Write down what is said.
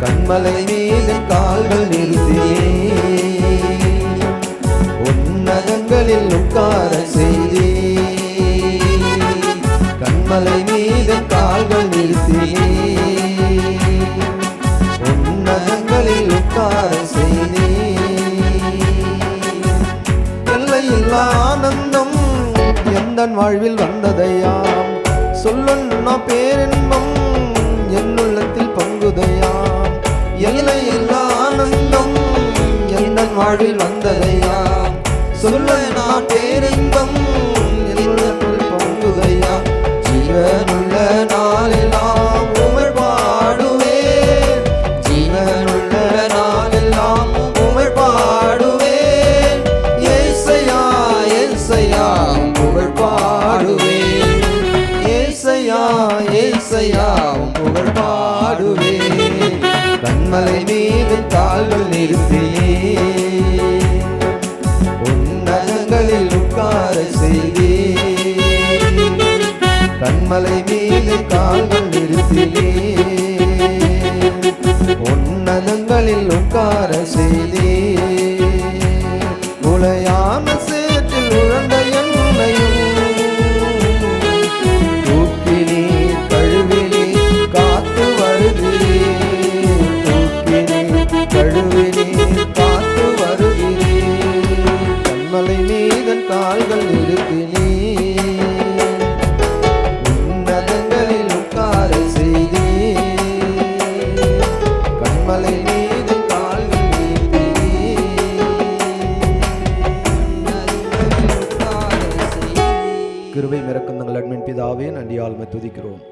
கண்மலை மீது கால்கள் நிறுத்தியே உன்னதங்களில் உட்கார செய்தே. கண்மலை மீது கால்கள் நிறுத்தியே உன்னதங்களில் உட்கார செய்தே. எல்லையில்லா ஆனந்தம் எந்தன் வாழ்வில் வந்ததையாம், சொல்லுன்னா பேரின்பம் என்னுள்ளத்தில் பங்குதையாம். எல்லையில்லா ஆனந்தம் எந்தன் வாழ்வில் வந்ததையாம், சொல்லுன்னா பேரின்பம் என்னுள்ளத்தில் பங்குதையாம். ஜீவனுள்ள நாளெல்லாம் உம்மை பாடுவேன், ஜீவனுள்ள நாளெல்லாம் உம்மை பாடுவேன். ஏசையா ஏசையா புகழ் பாடுவேன், ஏசையா ஏசையா புகழ் பாடுவேன். கண்மலை மீது கால்கள் நிறுத்தியே உன்னதங்களில் உட்கார செய்தே. கண்மலை மீது கால்கள் நிறுத்தியே உன்னதங்களில் உட்கார செய்தே. உளையான சேற்றில் உழந்த என்னையும் தூக்கி நீர் கழுவி நீர் காத்து வருகிறேன், தூக்கி நீர் கழுவி நீர் காத்து வருகிறேன். கண்மலை மீதன் கால்கள் நிறுத்தினே உன்னதங்களில் உட்கார செய்தே. கண்மலை மீது கால்கள் நிறுத்தினே உன்னதங்களில் உட்கார செய்தே. கிருபை மிரக்கும் எங்கள் அன்பின் பிதாவே, நன்றியால் உம்மை துதிக்கிறோம்.